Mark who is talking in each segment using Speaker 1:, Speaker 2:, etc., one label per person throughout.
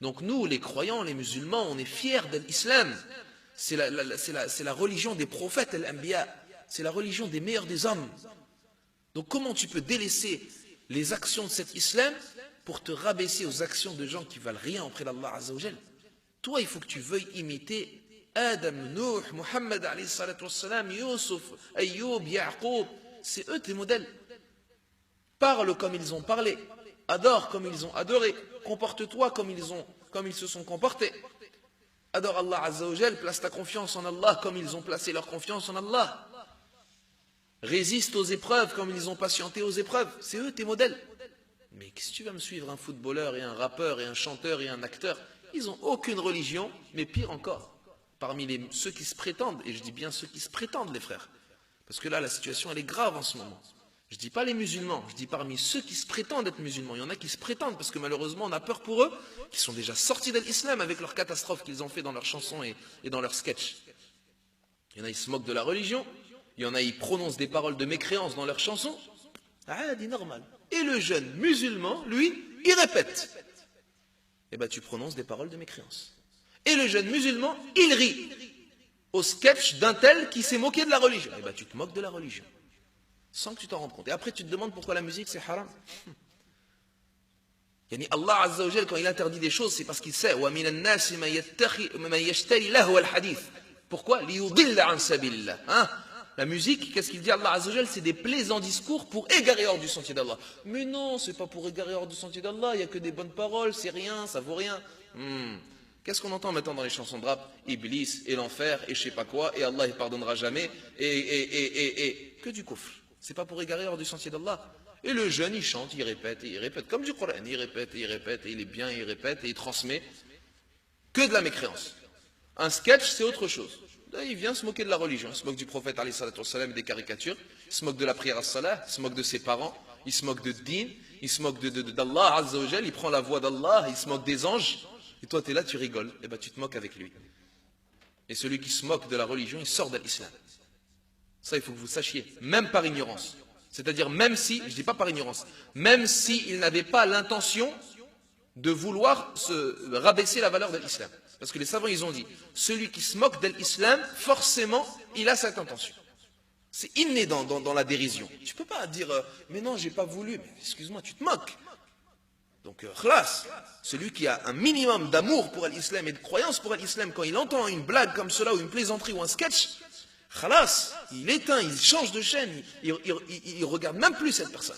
Speaker 1: Donc nous, les croyants, les musulmans, on est fiers de l'islam. C'est la religion des prophètes, l'anbiya. C'est la religion des meilleurs des hommes. Donc comment tu peux délaisser les actions de cet islam pour te rabaisser aux actions de gens qui valent rien auprès d'Allah Azza wa Jal? Toi, il faut que tu veuilles imiter Adam, Nuh, Muhammad, alayhi salatu wassalam, Yusuf, Ayyub, Ya'qub. C'est eux tes modèles. Parle comme ils ont parlé. Adore comme ils ont adoré. Comporte-toi comme ils se sont comportés. Adore Allah Azza wa Jal, place ta confiance en Allah comme ils ont placé leur confiance en Allah. Résiste aux épreuves comme ils ont patienté aux épreuves. C'est eux tes modèles. Mais si tu vas me suivre un footballeur et un rappeur et un chanteur et un acteur, ils n'ont aucune religion, mais pire encore, parmi ceux qui se prétendent, et je dis bien ceux qui se prétendent les frères, parce que là la situation elle est grave en ce moment. Je ne dis pas les musulmans, je dis parmi ceux qui se prétendent être musulmans. Il y en a qui se prétendent parce que malheureusement on a peur pour eux, qui sont déjà sortis de l'islam avec leurs catastrophes qu'ils ont fait dans leurs chansons et dans leurs sketchs. Il y en a, ils se moquent de la religion. Il y en a, ils prononcent des paroles de mécréance dans leurs chansons. Ah, dit normal. Et le jeune musulman, lui, il répète. Eh bien, tu prononces des paroles de mécréance. Et le jeune musulman, il rit au sketch d'un tel qui s'est moqué de la religion. Eh bien, tu te moques de la religion. Sans que tu t'en rendes compte. Et après, tu te demandes pourquoi la musique, c'est haram. Yani Allah Azza wa Jal, quand il interdit des choses, c'est parce qu'il sait. Pourquoi? Hein? La musique, qu'est-ce qu'il dit Allah Azza wa Jal? C'est des plaisants discours pour égarer hors du sentier d'Allah. Mais non, c'est pas pour égarer hors du sentier d'Allah, il n'y a que des bonnes paroles, c'est rien, ça vaut rien. Qu'est-ce qu'on entend maintenant dans les chansons de rap? Iblis et l'enfer et je sais pas quoi, et Allah il pardonnera jamais, et que du kufr. C'est pas pour égarer hors du sentier d'Allah. Et le jeune, il chante, il répète, comme du Coran, il répète, et il est bien, il répète, et il transmet que de la mécréance. Un sketch, c'est autre chose. Là, il vient se moquer de la religion, il se moque du prophète alayhi salatu wassalam et des caricatures, il se moque de la prière à salah, il se moque de ses parents, il se moque de din, il se moque d'Allah Azza wa Jal, il prend la voix d'Allah, il se moque des anges, et toi tu es là, tu rigoles, et bien tu te moques avec lui. Et celui qui se moque de la religion, il sort de l'islam. Ça, il faut que vous sachiez, même par ignorance. C'est-à-dire même si, je ne dis pas par ignorance, même s'il n'avait pas l'intention de vouloir se rabaisser la valeur de l'islam. Parce que les savants, ils ont dit, celui qui se moque de l'islam, forcément, il a cette intention. C'est inné dans la dérision. Tu ne peux pas dire, mais non, j'ai pas voulu. Mais excuse-moi, tu te moques. Donc, khlas, celui qui a un minimum d'amour pour l'islam et de croyance pour l'islam, quand il entend une blague comme cela, ou une plaisanterie, ou un sketch, khalas, il éteint, il change de chaîne, il regarde même plus cette personne.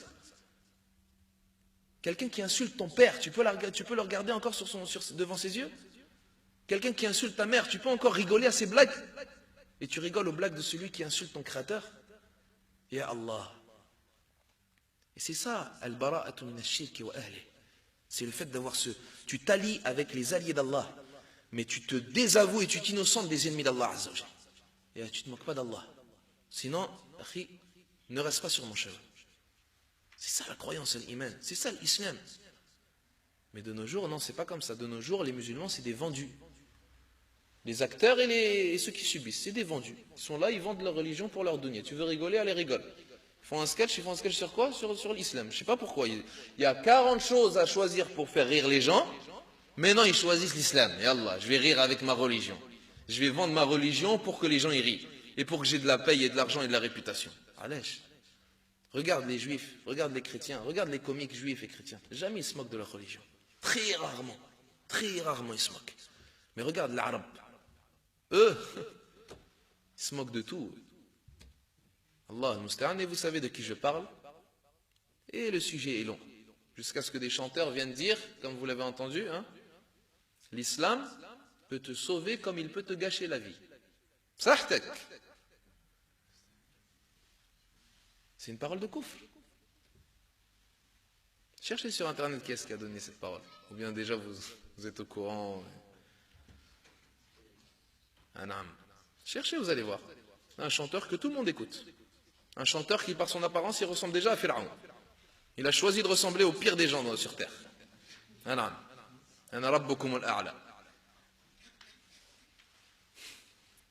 Speaker 1: Quelqu'un qui insulte ton père, tu peux le regarder encore devant ses yeux? Quelqu'un qui insulte ta mère, tu peux encore rigoler à ses blagues? Et tu rigoles aux blagues de celui qui insulte ton créateur? Ya Allah. Et c'est ça, al-bara'atu min ash-shirk wa ahli. C'est le fait d'avoir tu t'allies avec les alliés d'Allah, mais tu te désavoues et tu t'innocentes des ennemis d'Allah Azza wa Jalla. Et tu ne te moques pas d'Allah. Sinon, akhi, ne reste pas sur mon chemin. C'est ça la croyance, l'iman. C'est ça l'islam. Mais de nos jours, non, c'est pas comme ça. De nos jours, les musulmans, c'est des vendus. Les acteurs et ceux qui subissent, c'est des vendus. Ils sont là, ils vendent leur religion pour leur dunya. Tu veux rigoler, allez rigole. Ils font un sketch sur quoi? Sur l'islam. Je ne sais pas pourquoi. Il y a 40 choses à choisir pour faire rire les gens. Mais non, ils choisissent l'islam. Et Allah, je vais rire avec ma religion. Je vais vendre ma religion pour que les gens y rient. Et pour que j'ai de la paye et de l'argent et de la réputation. Allège. Regarde les juifs, regarde les chrétiens, regarde les comiques juifs et chrétiens. Jamais ils se moquent de leur religion. Très rarement ils se moquent. Mais regarde l'arabe. Eux, ils se moquent de tout. Allah al-Musta'an, et vous savez de qui je parle. Et le sujet est long. Jusqu'à ce que des chanteurs viennent dire, comme vous l'avez entendu, hein, l'islam peut te sauver comme il peut te gâcher la vie. Sahtek. C'est une parole de kufr. Cherchez sur internet qui est-ce qui a donné cette parole. Ou bien déjà vous êtes au courant. Anam. Cherchez, vous allez voir. Un chanteur que tout le monde écoute. Un chanteur qui par son apparence il ressemble déjà à Pharaon. Il a choisi de ressembler au pire des gens sur terre. Anam. Ana rabbukum al-a'la.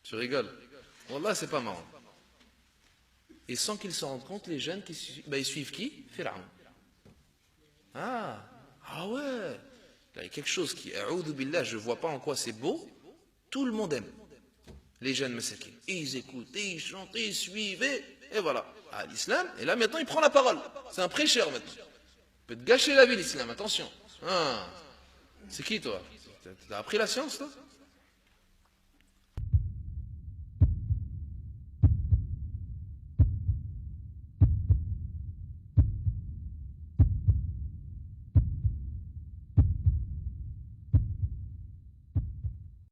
Speaker 1: Je rigole. Wallah, c'est pas marrant. Et sans qu'ils s'en rendent compte, les jeunes, ils suivent qui? Pharaon. Ah ouais. Là, il y a quelque chose qui, a'oudhu billah, je ne vois pas en quoi c'est beau, tout le monde aime. Les jeunes masakin. Et ils écoutent, et ils chantent, et ils suivent, et voilà. Ah, l'islam, et là maintenant il prend la parole. C'est un prêcheur maintenant. Il peut te gâcher la vie l'islam, attention. Ah, c'est qui toi? T'as appris la science toi?